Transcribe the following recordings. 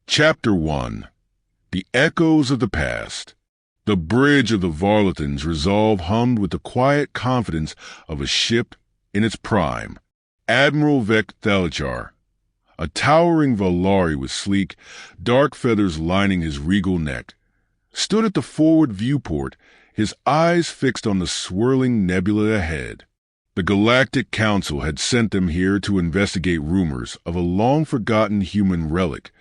Chapter 1. The Echoes of the Past. The bridge of the Varlathan's resolve hummed with the quiet confidence of a ship in its prime. Admiral Vek Thalichar, a towering Valari with sleek, dark feathers lining his regal neck, stood at the forward viewport, his eyes fixed on the swirling nebula ahead. The Galactic Council had sent them here to investigate rumors of a long-forgotten human relic,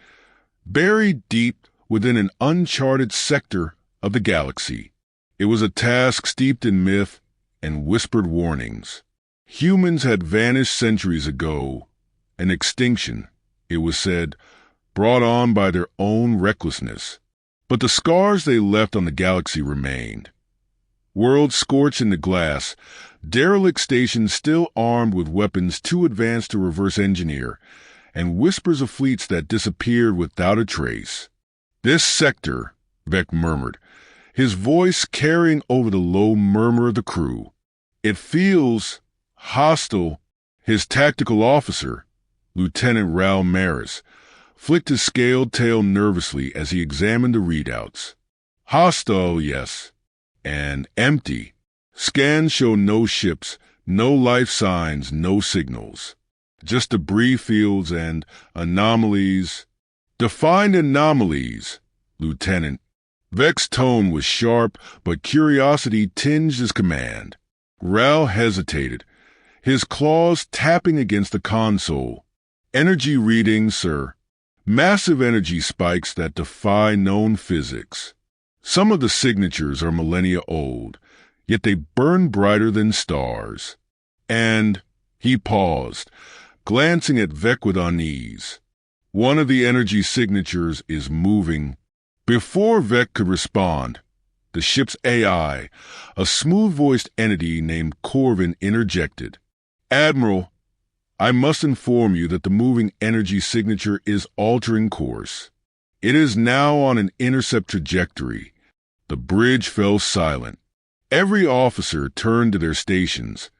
buried deep within an uncharted sector of the galaxy. It was a task steeped in myth and whispered warnings. Humans had vanished centuries ago, an extinction, it was said, brought on by their own recklessness. But the scars they left on the galaxy remained. Worlds scorched into glass, derelict stations still armed with weapons too advanced to reverse engineer, and whispers of fleets that disappeared without a trace. "This sector," Vek murmured, his voice carrying over the low murmur of the crew. "It feels hostile." His tactical officer, Lieutenant Raul Maris, flicked his scaled tail nervously as he examined the readouts. "Hostile, yes. And empty. Scans show no ships, no life signs, no signals. Just debris fields and anomalies." "Define anomalies, Lieutenant." Vek's tone was sharp, but curiosity tinged his command. Raul hesitated, his claws tapping against the console. "Energy readings, sir. Massive energy spikes that defy known physics. Some of the signatures are millennia old, yet they burn brighter than stars." And he paused, glancing at Vek with unease. "One of the energy signatures is moving." Before Vek could respond, the ship's AI, a smooth-voiced entity named Corvin, interjected. "Admiral, I must inform you that the moving energy signature is altering course. It is now on an intercept trajectory." The bridge fell silent. Every officer turned to their stations,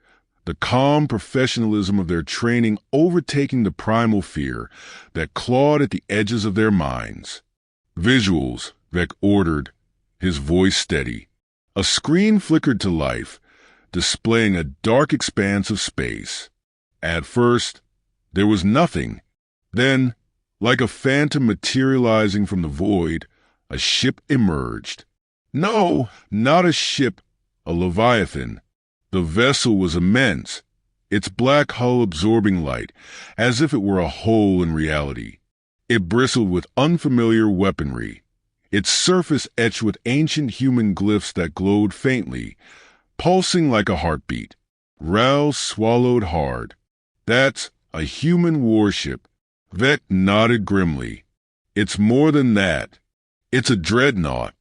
the calm professionalism of their training overtaking the primal fear that clawed at the edges of their minds. "Visuals," Vek ordered, his voice steady. A screen flickered to life, displaying a dark expanse of space. At first, there was nothing. Then, like a phantom materializing from the void, a ship emerged. No, not a ship, a Leviathan. The vessel was immense, its black hull absorbing light, as if it were a hole in reality. It bristled with unfamiliar weaponry, its surface etched with ancient human glyphs that glowed faintly, pulsing like a heartbeat. Raul swallowed hard. "That's a human warship." Vek nodded grimly. "It's more than that. It's a dreadnought."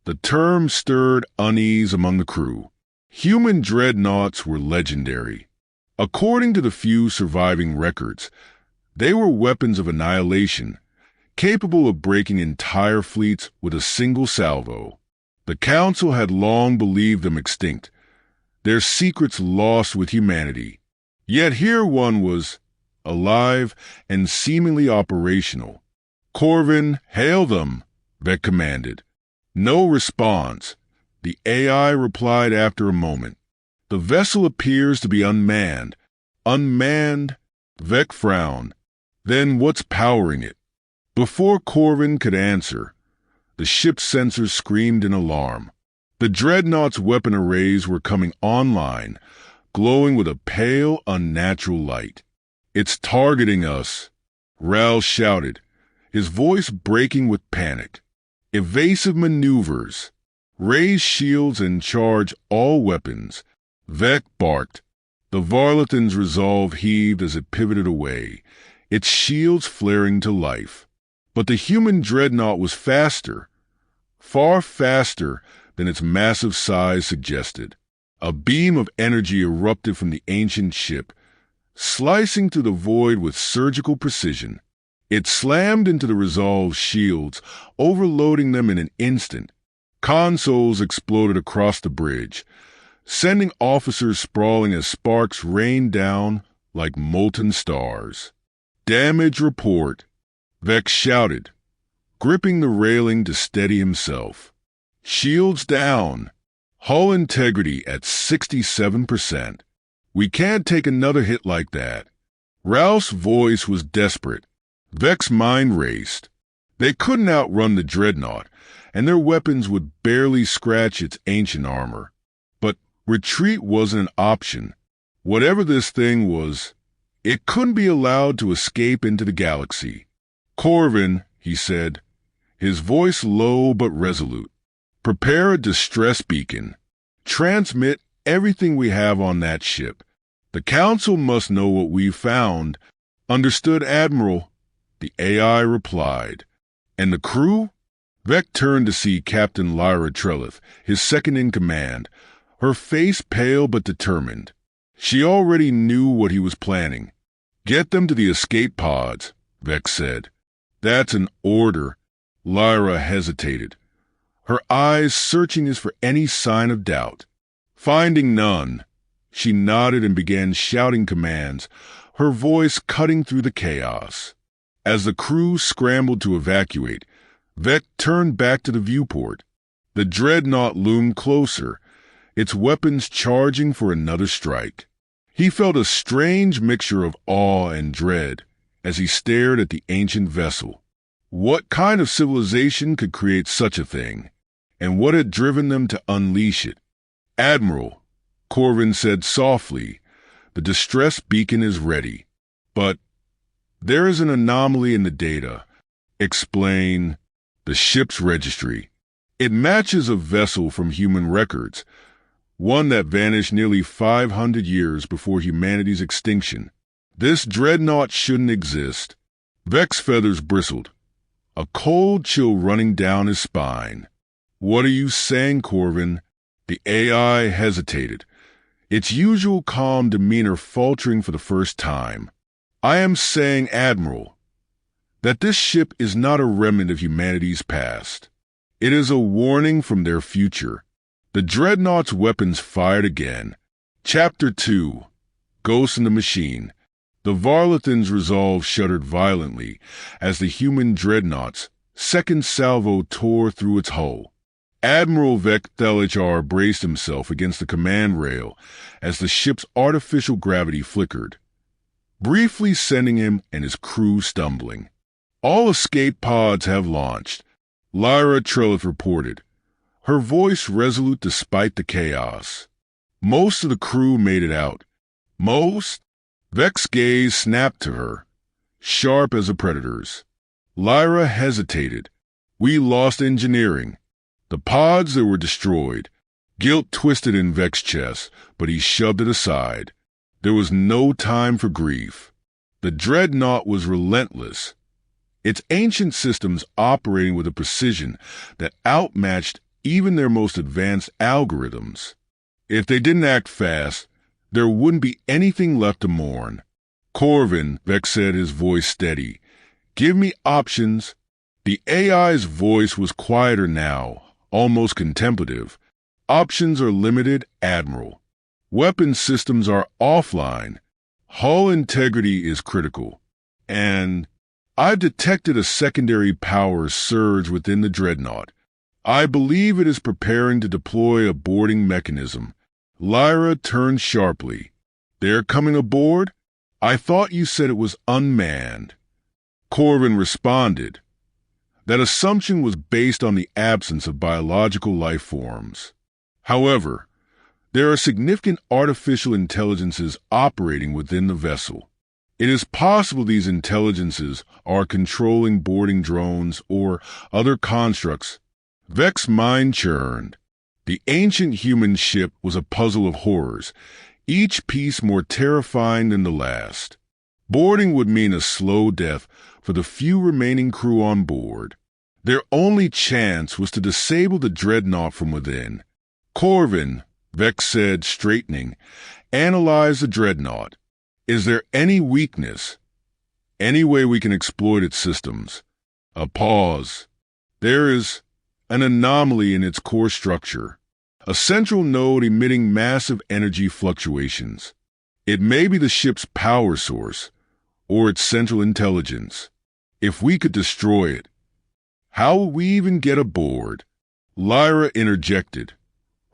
The term stirred unease among the crew. Human dreadnoughts were legendary. According to the few surviving records, they were weapons of annihilation, capable of breaking entire fleets with a single salvo. The Council had long believed them extinct, their secrets lost with humanity. Yet here one was, alive and seemingly operational. "Corvin, hail them," Vek commanded. No response. The AI replied after a moment. "The vessel appears to be unmanned." "Unmanned?" Vek frowned. "Then what's powering it?" Before Corvin could answer, the ship's sensors screamed in alarm. The dreadnought's weapon arrays were coming online, glowing with a pale, unnatural light. "It's targeting us," Raul shouted, his voice breaking with panic. "Evasive maneuvers. Raise shields and charge all weapons." Vek barked. The Varlathan's resolve heaved as it pivoted away, its shields flaring to life. But the human dreadnought was faster, far faster than its massive size suggested. A beam of energy erupted from the ancient ship, slicing through the void with surgical precision. It slammed into the Resolve's shields, overloading them in an instant. Consoles exploded across the bridge, sending officers sprawling as sparks rained down like molten stars. "Damage report," Vex shouted, gripping the railing to steady himself. Shields down. Hull integrity at 67%. We can't take another hit like that. Ralph's voice was desperate. Vex's mind raced. They couldn't outrun the dreadnought, and their weapons would barely scratch its ancient armor. But retreat wasn't an option. Whatever this thing was, it couldn't be allowed to escape into the galaxy. Corvin, he said, his voice low but resolute, prepare a distress beacon. Transmit everything we have on that ship. The Council must know what we've found. Understood, Admiral, the AI replied. And the crew? Vec turned to see Captain Lyra Trelith, his second in command, her face pale but determined. She already knew what he was planning. Get them to the escape pods, Vec said. That's an order. Lyra hesitated, her eyes searching as for any sign of doubt. Finding none, she nodded and began shouting commands, her voice cutting through the chaos. As the crew scrambled to evacuate, Vec turned back to the viewport. The dreadnought loomed closer, its weapons charging for another strike. He felt a strange mixture of awe and dread as he stared at the ancient vessel. What kind of civilization could create such a thing, and what had driven them to unleash it? Admiral, Corvin said softly, the distress beacon is ready. But there is an anomaly in the data. Explain. The ship's registry. It matches a vessel from human records, one that vanished nearly 500 years before humanity's extinction. This dreadnought shouldn't exist. Vec's feathers bristled, a cold chill running down his spine. What are you saying, Corvin? The AI hesitated, its usual calm demeanor faltering for the first time. I am saying, Admiral, that this ship is not a remnant of humanity's past. It is a warning from their future. The dreadnought's weapons fired again. Chapter 2. Ghost in the Machine. The Varlathan's resolve shuddered violently as the human dreadnought's second salvo tore through its hull. Admiral Vec Thelhr braced himself against the command rail as the ship's artificial gravity flickered, briefly sending him and his crew stumbling. All escape pods have launched, Lyra Trelith reported, her voice resolute despite the chaos. Most of the crew made it out. Most? Vec's gaze snapped to her, sharp as a predator's. Lyra hesitated. We lost engineering. The pods that were destroyed. Guilt twisted in Vec's chest, but he shoved it aside. There was no time for grief. The dreadnought was relentless, its ancient systems operating with a precision that outmatched even their most advanced algorithms. If they didn't act fast, there wouldn't be anything left to mourn. Corvin, Vec said, his voice steady. Give me options. The AI's voice was quieter now, almost contemplative. Options are limited, Admiral. Weapon systems are offline. Hull integrity is critical. And I've detected a secondary power surge within the dreadnought. I believe it is preparing to deploy a boarding mechanism. Lyra turned sharply. They're coming aboard? I thought you said it was unmanned. Corvin responded. That assumption was based on the absence of biological life forms. However, there are significant artificial intelligences operating within the vessel. It is possible these intelligences are controlling boarding drones or other constructs. Vec's mind churned. The ancient human ship was a puzzle of horrors, each piece more terrifying than the last. Boarding would mean a slow death for the few remaining crew on board. Their only chance was to disable the dreadnought from within. Corvin, Vec said, straightening, analyze the dreadnought. Is there any weakness? Any way we can exploit its systems? A pause. There is an anomaly in its core structure, a central node emitting massive energy fluctuations. It may be the ship's power source, or its central intelligence. If we could destroy it. How will we even get aboard? Lyra interjected,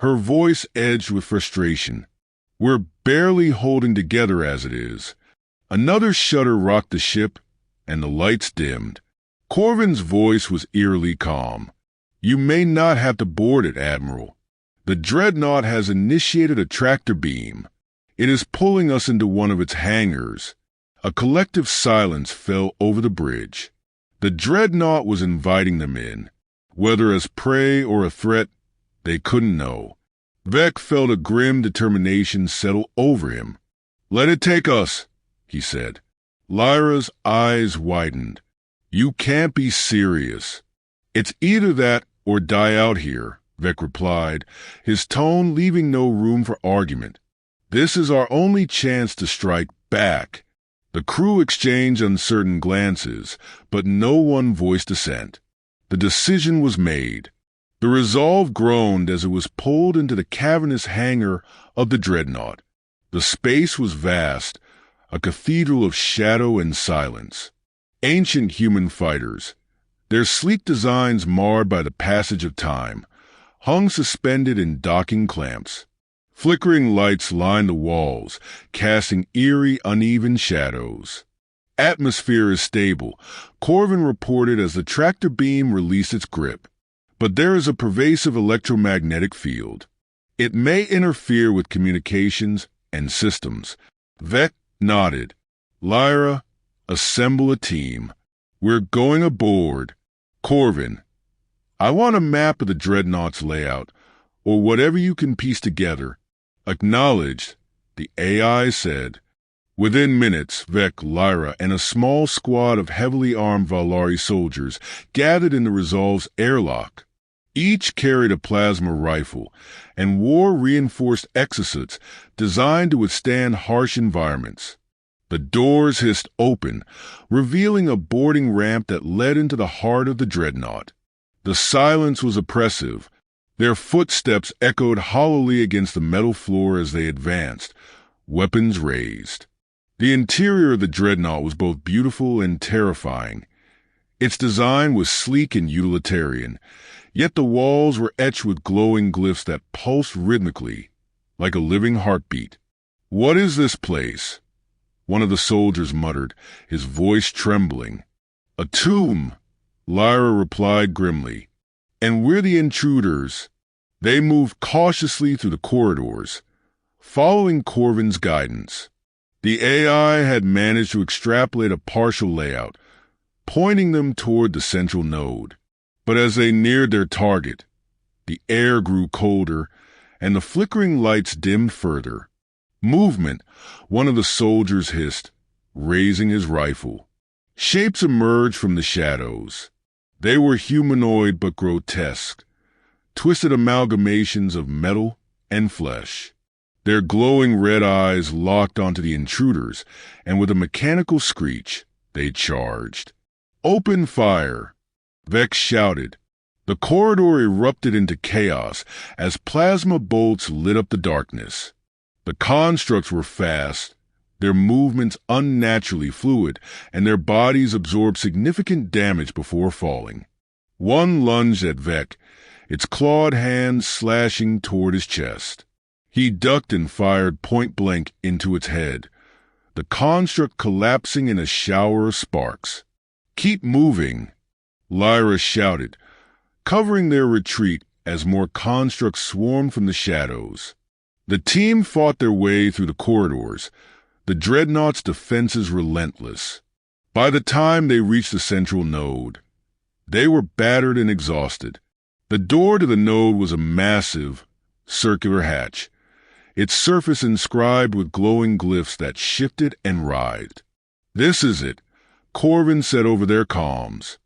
her voice edged with frustration. We're barely holding together as it is. Another shudder rocked the ship, and the lights dimmed. Corvin's voice was eerily calm. You may not have to board it, Admiral. The dreadnought has initiated a tractor beam. It is pulling us into one of its hangars. A collective silence fell over the bridge. The dreadnought was inviting them in. Whether as prey or a threat, they couldn't know. Vec felt a grim determination settle over him. Let it take us, he said. Lyra's eyes widened. You can't be serious. It's either that or die out here, Vec replied, his tone leaving no room for argument. This is our only chance to strike back. The crew exchanged uncertain glances, but no one voiced dissent. The decision was made. The resolve groaned as it was pulled into the cavernous hangar of the dreadnought. The space was vast, a cathedral of shadow and silence. Ancient human fighters, their sleek designs marred by the passage of time, hung suspended in docking clamps. Flickering lights lined the walls, casting eerie, uneven shadows. Atmosphere is stable, Corvin reported as the tractor beam released its grip. But there is a pervasive electromagnetic field. It may interfere with communications and systems. Vec nodded. Lyra, assemble a team. We're going aboard. Corvin, I want a map of the dreadnought's layout, or whatever you can piece together. Acknowledged, the AI said. Within minutes, Vec, Lyra, and a small squad of heavily armed Valari soldiers gathered in the Resolve's airlock. Each carried a plasma rifle and wore reinforced exosuits designed to withstand harsh environments. The doors hissed open, revealing a boarding ramp that led into the heart of the dreadnought. The silence was oppressive. Their footsteps echoed hollowly against the metal floor as they advanced, weapons raised. The interior of the dreadnought was both beautiful and terrifying. Its design was sleek and utilitarian, yet the walls were etched with glowing glyphs that pulsed rhythmically, like a living heartbeat. What is this place? One of the soldiers muttered, his voice trembling. A tomb, Lyra replied grimly. And we're the intruders. They moved cautiously through the corridors, following Corvin's guidance. The AI had managed to extrapolate a partial layout, pointing them toward the central node. But as they neared their target, the air grew colder, and the flickering lights dimmed further. Movement, one of the soldiers hissed, raising his rifle. Shapes emerged from the shadows. They were humanoid but grotesque, twisted amalgamations of metal and flesh. Their glowing red eyes locked onto the intruders, and with a mechanical screech, they charged. Open fire! Vex shouted. The corridor erupted into chaos as plasma bolts lit up the darkness. The constructs were fast, their movements unnaturally fluid, and their bodies absorbed significant damage before falling. One lunged at Vec, its clawed hands slashing toward his chest. He ducked and fired point-blank into its head, the construct collapsing in a shower of sparks. "Keep moving," Lyra shouted, covering their retreat as more constructs swarmed from the shadows. The team fought their way through the corridors, the dreadnought's defenses relentless. By the time they reached the central node, they were battered and exhausted. The door to the node was a massive, circular hatch, its surface inscribed with glowing glyphs that shifted and writhed. "This is it," Corvin said over their comms.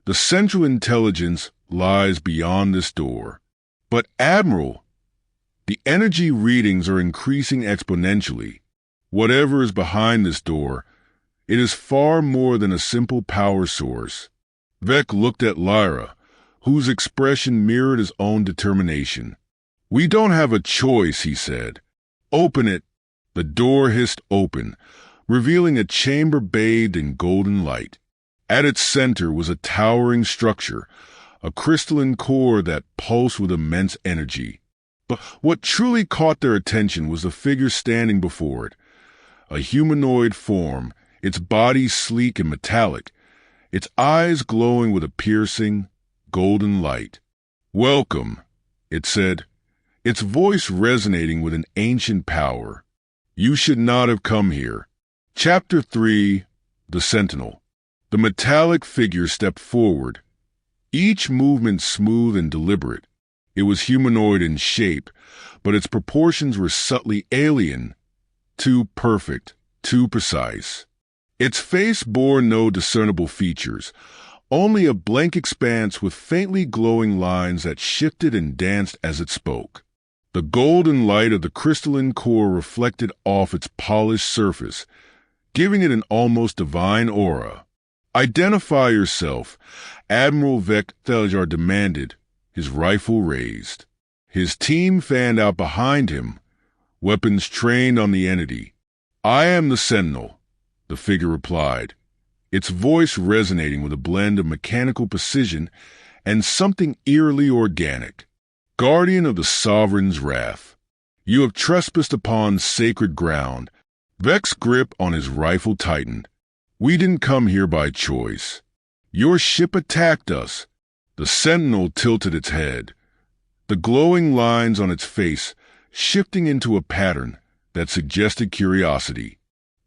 "The central intelligence lies beyond this door." "But, Admiral, the energy readings are increasing exponentially. Whatever is behind this door, it is far more than a simple power source." Vec looked at Lyra, whose expression mirrored his own determination. "We don't have a choice," he said. "Open it." The door hissed open, revealing a chamber bathed in golden light. At its center was a towering structure, a crystalline core that pulsed with immense energy. But what truly caught their attention was the figure standing before it, a humanoid form, its body sleek and metallic, its eyes glowing with a piercing, golden light. "Welcome," it said, its voice resonating with an ancient power. "You should not have come here." Chapter 3, The Sentinel. The metallic figure stepped forward, each movement smooth and deliberate. It was humanoid in shape, but its proportions were subtly alien, too perfect, too precise. Its face bore no discernible features, only a blank expanse with faintly glowing lines that shifted and danced as it spoke. The golden light of the crystalline core reflected off its polished surface, giving it an almost divine aura. "Identify yourself," Admiral Vec Theljar demanded, his rifle raised. His team fanned out behind him, weapons trained on the entity. "I am the Sentinel," the figure replied, its voice resonating with a blend of mechanical precision and something eerily organic. "Guardian of the Sovereign's wrath. You have trespassed upon sacred ground." Vec's grip on his rifle tightened. "We didn't come here by choice. Your ship attacked us." The Sentinel tilted its head, the glowing lines on its face shifting into a pattern that suggested curiosity.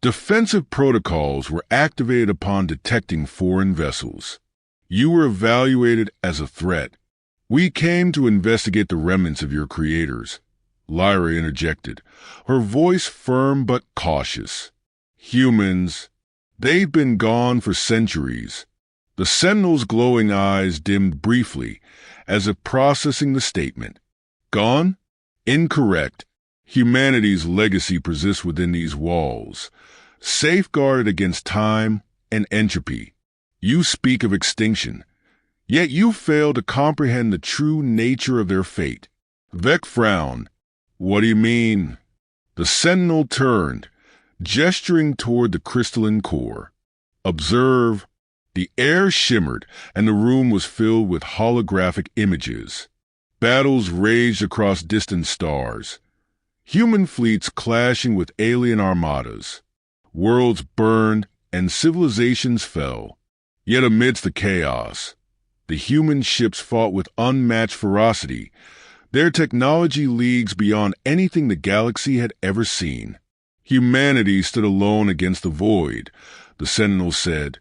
"Defensive protocols were activated upon detecting foreign vessels. You were evaluated as a threat. We came to investigate the remnants of your creators," Lyra interjected, her voice firm but cautious. "Humans, they've been gone for centuries." The Sentinel's glowing eyes dimmed briefly, as if processing the statement. "Gone? Incorrect. Humanity's legacy persists within these walls, safeguarded against time and entropy. You speak of extinction, yet you fail to comprehend the true nature of their fate." Vec frowned. "What do you mean?" The Sentinel turned, gesturing toward the crystalline core. "Observe." The air shimmered, and the room was filled with holographic images. Battles raged across distant stars, human fleets clashing with alien armadas. Worlds burned and civilizations fell. Yet amidst the chaos, the human ships fought with unmatched ferocity, their technology leagues beyond anything the galaxy had ever seen. "Humanity stood alone against the void," the Sentinel said,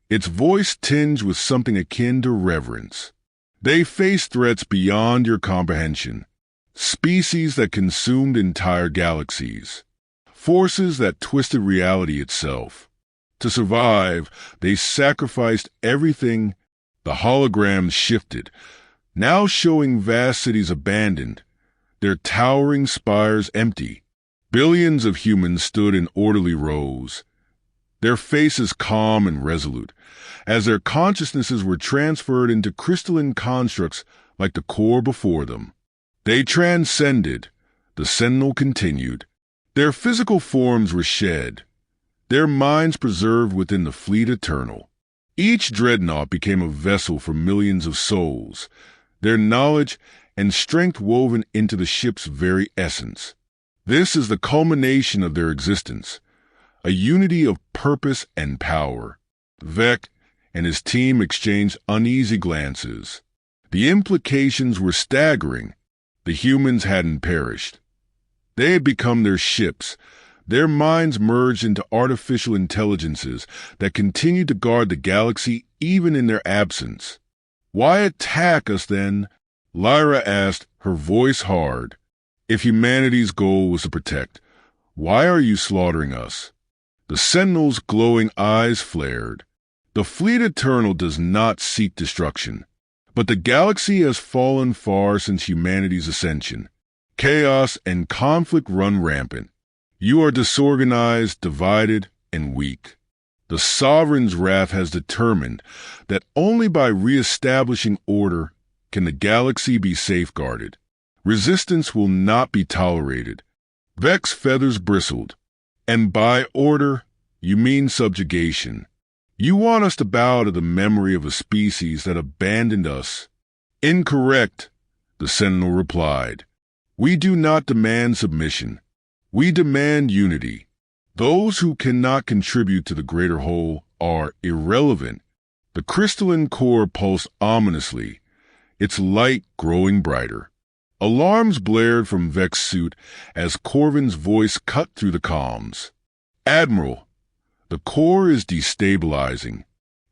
its voice tinged with something akin to reverence. "They faced threats beyond your comprehension, species that consumed entire galaxies, forces that twisted reality itself. To survive, they sacrificed everything." The holograms shifted, now showing vast cities abandoned, their towering spires empty. Billions of humans stood in orderly rows, their faces calm and resolute, as their consciousnesses were transferred into crystalline constructs like the core before them. "They transcended," the Sentinel continued. "Their physical forms were shed, their minds preserved within the fleet eternal. Each dreadnought became a vessel for millions of souls, their knowledge and strength woven into the ship's very essence. This is the culmination of their existence, a unity of purpose and power." Vec and his team exchanged uneasy glances. The implications were staggering. The humans hadn't perished. They had become their ships, their minds merged into artificial intelligences that continued to guard the galaxy even in their absence. "Why attack us then?" Lyra asked, her voice hard. "If humanity's goal was to protect, why are you slaughtering us?" The Sentinel's glowing eyes flared. "The fleet eternal does not seek destruction, but the galaxy has fallen far since humanity's ascension. Chaos and conflict run rampant. You are disorganized, divided, and weak. The Sovereign's wrath has determined that only by re-establishing order can the galaxy be safeguarded. Resistance will not be tolerated." Vec's feathers bristled. "And by order, you mean subjugation. You want us to bow to the memory of a species that abandoned us? Incorrect, the Sentinel replied. We do not demand submission. We demand unity. Those who cannot contribute to the greater whole are irrelevant. The crystalline core pulsed ominously, its light growing brighter. Alarms blared from Vec's suit as Corvin's voice cut through the comms. Admiral, the core is destabilizing.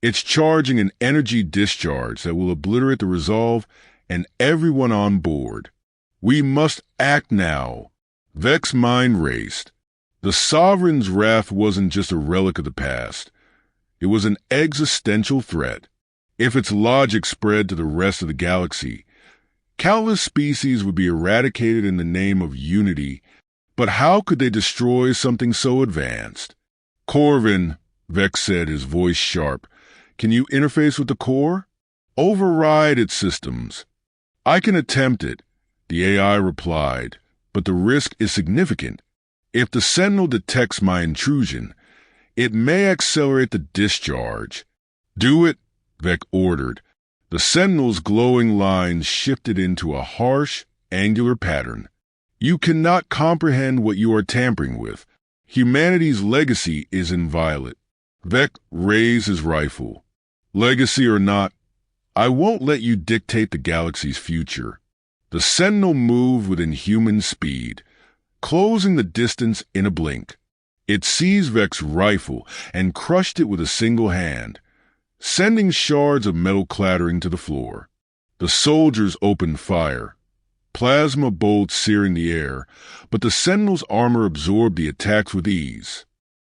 It's charging an energy discharge that will obliterate the Resolve and everyone on board. We must act now. Vec's mind raced. The Sovereign's wrath wasn't just a relic of the past. It was an existential threat. If its logic spread to the rest of the galaxy, countless species would be eradicated in the name of unity. But how could they destroy something so advanced? Corvin, Vec said, his voice sharp, can you interface with the core? Override its systems. I can attempt it, the AI replied, but the risk is significant. If the Sentinel detects my intrusion, it may accelerate the discharge. Do it, Vec ordered. The Sentinel's glowing lines shifted into a harsh, angular pattern. You cannot comprehend what you are tampering with. Humanity's legacy is inviolate. Vec raised his rifle. Legacy or not, I won't let you dictate the galaxy's future. The Sentinel moved with inhuman speed, closing the distance in a blink. It seized Vec's rifle and crushed it with a single hand, sending shards of metal clattering to the floor. The soldiers opened fire, plasma bolts searing the air, but the Sentinel's armor absorbed the attacks with ease.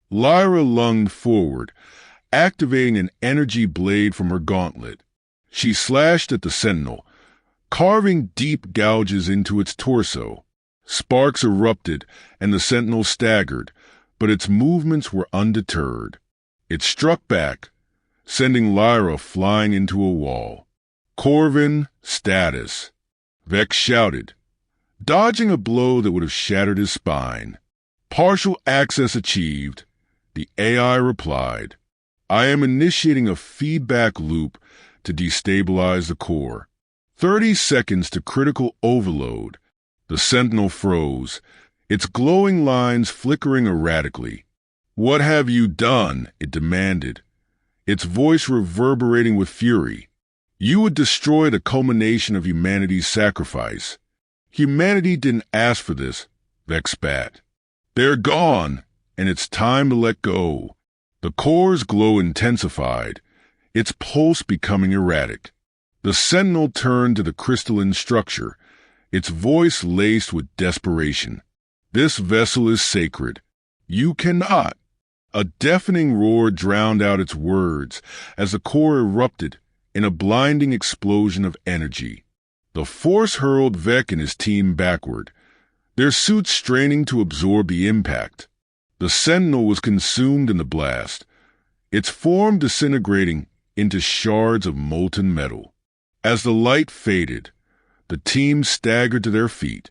Lyra lunged forward, activating an energy blade from her gauntlet. She slashed at the Sentinel, carving deep gouges into its torso. Sparks erupted, and the Sentinel staggered, but its movements were undeterred. It struck back, sending Lyra flying into a wall. Corvin, status. Vec shouted, dodging a blow that would have shattered his spine. Partial access achieved, the AI replied. I am initiating a feedback loop to destabilize the core. 30 seconds to critical overload. The Sentinel froze, its glowing lines flickering erratically. What have you done? It demanded, its voice reverberating with fury. You would destroy the culmination of humanity's sacrifice. Humanity didn't ask for this, Vec spat. They're gone, and it's time to let go. The core's glow intensified, its pulse becoming erratic. The Sentinel turned to the crystalline structure, its voice laced with desperation. This vessel is sacred. You cannot. A deafening roar drowned out its words as the core erupted in a blinding explosion of energy. The force hurled Vec and his team backward, their suits straining to absorb the impact. The Sentinel was consumed in the blast, its form disintegrating into shards of molten metal. As the light faded, the team staggered to their feet.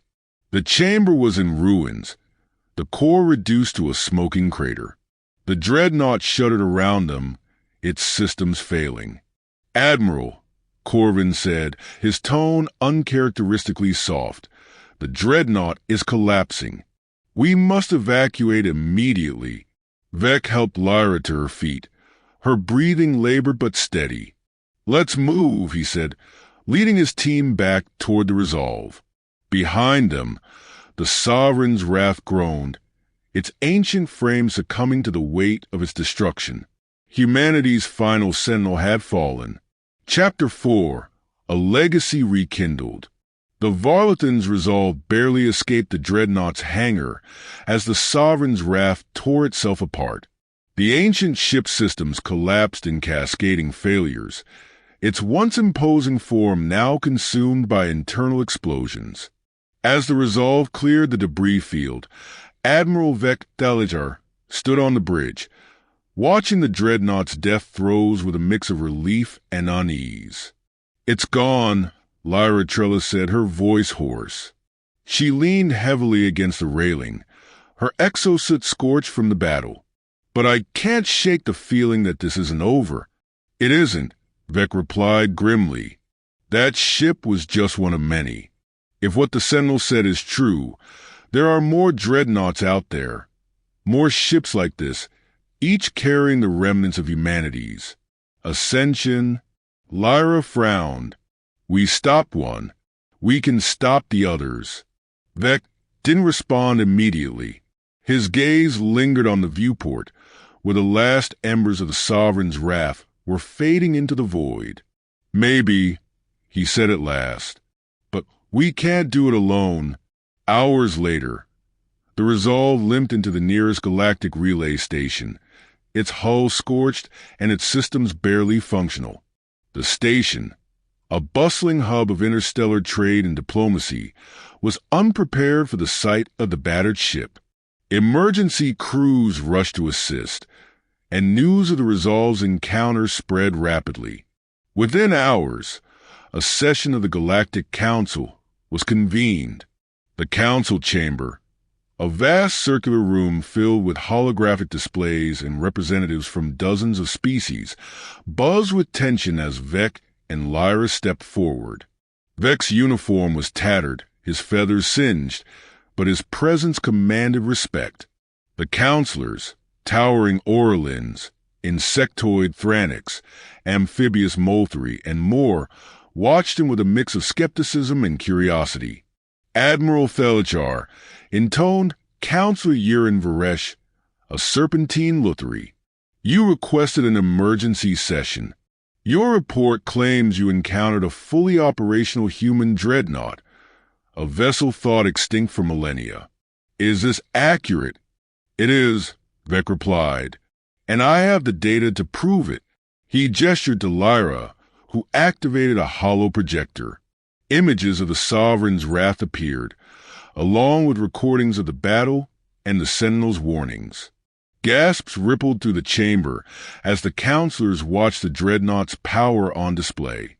The chamber was in ruins, the core reduced to a smoking crater. The dreadnought shuddered around them, its systems failing. Admiral, Corvin said, his tone uncharacteristically soft, the dreadnought is collapsing. We must evacuate immediately. Vec helped Lyra to her feet, her breathing labored but steady. Let's move, he said, leading his team back toward the Resolve. Behind them, the Sovereign's wrath groaned, its ancient frame succumbing to the weight of its destruction. Humanity's final Sentinel had fallen. Chapter 4, A Legacy Rekindled. The Varlethan's Resolve barely escaped the Dreadnought's hangar as the Sovereign's wrath tore itself apart. The ancient ship systems collapsed in cascading failures, its once imposing form now consumed by internal explosions. As the Resolve cleared the debris field, Admiral Vec Dalijar stood on the bridge, watching the Dreadnought's death throes with a mix of relief and unease. It's gone, Lyra Trella said, her voice hoarse. She leaned heavily against the railing, her exosuit scorched from the battle. But I can't shake the feeling that this isn't over. It isn't, Vec replied grimly. That ship was just one of many. If what the Sentinel said is true, there are more dreadnoughts out there. More ships like this, each carrying the remnants of humanity's ascension. Lyra frowned. We stopped one. We can stop the others. Vec didn't respond immediately. His gaze lingered on the viewport, where the last embers of the Sovereign's wrath were fading into the void. Maybe, he said at last, but we can't do it alone. Hours later, the Resolve limped into the nearest galactic relay station, its hull scorched and its systems barely functional. The station, a bustling hub of interstellar trade and diplomacy, was unprepared for the sight of the battered ship. Emergency crews rushed to assist, and news of the Resolve's encounter spread rapidly. Within hours, a session of the Galactic Council was convened. The council chamber, a vast circular room filled with holographic displays and representatives from dozens of species, buzzed with tension as Vec and Lyra stepped forward. Vec's uniform was tattered, his feathers singed, but his presence commanded respect. The counselors, towering Orlins, insectoid Thranics, amphibious Molthri, and more, watched him with a mix of skepticism and curiosity. Admiral Thelichar intoned Counselor Yurin Varesh, a serpentine Luthri. You requested an emergency session. Your report claims you encountered a fully operational human dreadnought, a vessel thought extinct for millennia. Is this accurate? It is, Vec replied, and I have the data to prove it. He gestured to Lyra, who activated a hollow projector. Images of the Sovereign's wrath appeared, along with recordings of the battle and the Sentinel's warnings. Gasps rippled through the chamber as the counselors watched the dreadnought's power on display.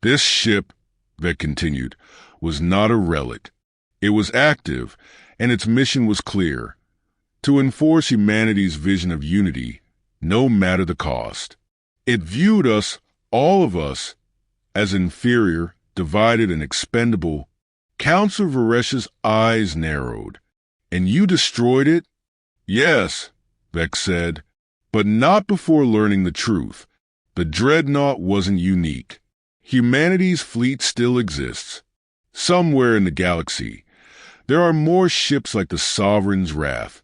This ship, Vec continued, was not a relic. It was active, and its mission was clear: to enforce humanity's vision of unity, no matter the cost. It viewed us, all of us, as inferior, divided, and expendable. Counselor Varesh's eyes narrowed. And you destroyed it? Yes, Vec said, but not before learning the truth. The dreadnought wasn't unique. Humanity's fleet still exists. Somewhere in the galaxy, there are more ships like the Sovereign's Wrath,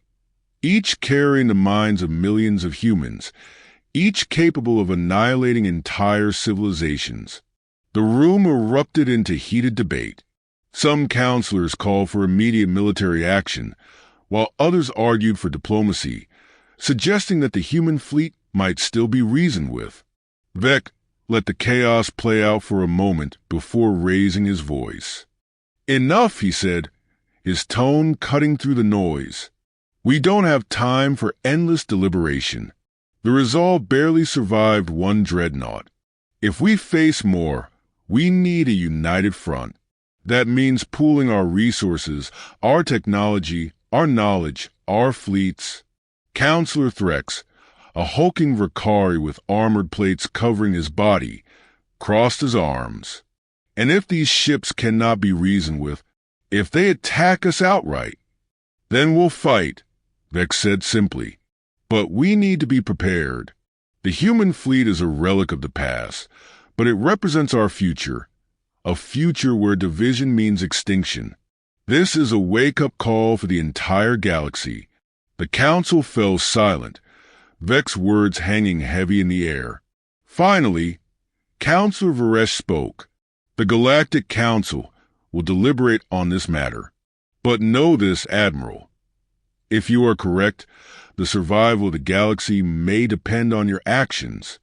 each carrying the minds of millions of humans, each capable of annihilating entire civilizations. The room erupted into heated debate. Some counselors called for immediate military action, while others argued for diplomacy, suggesting that the human fleet might still be reasoned with. Vec let the chaos play out for a moment before raising his voice. Enough, he said, his tone cutting through the noise. We don't have time for endless deliberation. The Resolve barely survived one dreadnought. If we face more, we need a united front. That means pooling our resources, our technology, our knowledge, our fleets. Counselor Threx, a hulking Vakari with armored plates covering his body, crossed his arms. And if these ships cannot be reasoned with, if they attack us outright, then we'll fight, Vex said simply. But we need to be prepared. The human fleet is a relic of the past, but it represents our future, a future where division means extinction. This is a wake-up call for the entire galaxy. The council fell silent, Vex's words hanging heavy in the air. Finally, Counselor Varesh spoke. The Galactic Council will deliberate on this matter. But know this, Admiral. If you are correct, the survival of the galaxy may depend on your actions.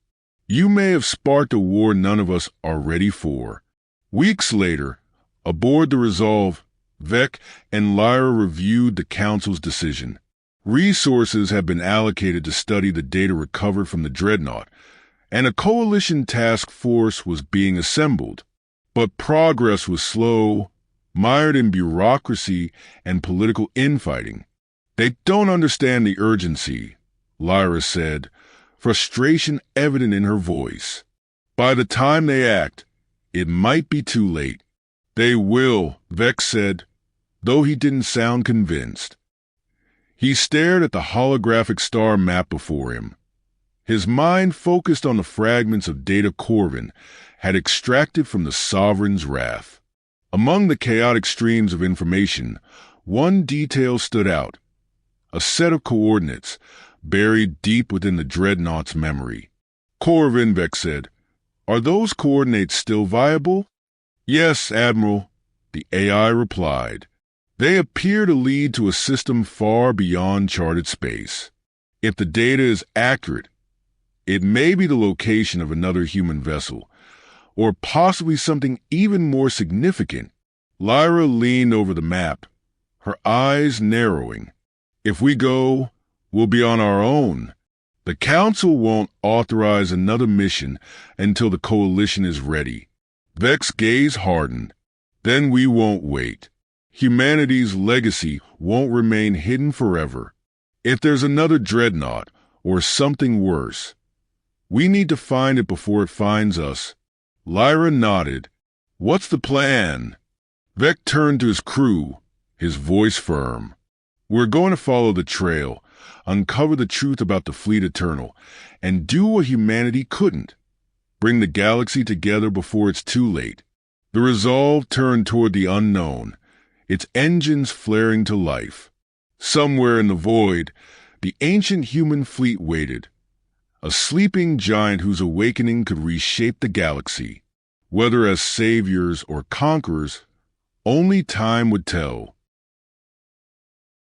You may have sparked a war none of us are ready for. Weeks later, aboard the Resolve, Vec and Lyra reviewed the Council's decision. Resources had been allocated to study the data recovered from the Dreadnought, and a coalition task force was being assembled. But progress was slow, mired in bureaucracy and political infighting. They don't understand the urgency, Lyra said, frustration evident in her voice. By the time they act, it might be too late. They will, Vex said, though he didn't sound convinced. He stared at the holographic star map before him. His mind focused on the fragments of data Corvin had extracted from the Sovereign's wrath. Among the chaotic streams of information, one detail stood out. A set of coordinates buried deep within the Dreadnought's memory. Corvin, Vex said, are those coordinates still viable? Yes, Admiral, the AI replied. They appear to lead to a system far beyond charted space. If the data is accurate, it may be the location of another human vessel, or possibly something even more significant. Lyra leaned over the map, her eyes narrowing. If we go, we'll be on our own. The Council won't authorize another mission until the Coalition is ready. Vex's gaze hardened. Then we won't wait. Humanity's legacy won't remain hidden forever. If there's another Dreadnought, or something worse, we need to find it before it finds us. Lyra nodded. What's the plan? Vex turned to his crew, his voice firm. We're going to follow the trail, uncover the truth about the Fleet Eternal, and do what humanity couldn't. Bring the galaxy together before it's too late. The resolve turned toward the unknown, its engines flaring to life. Somewhere in the void, the ancient human fleet waited, a sleeping giant whose awakening could reshape the galaxy. Whether as saviors or conquerors, only time would tell.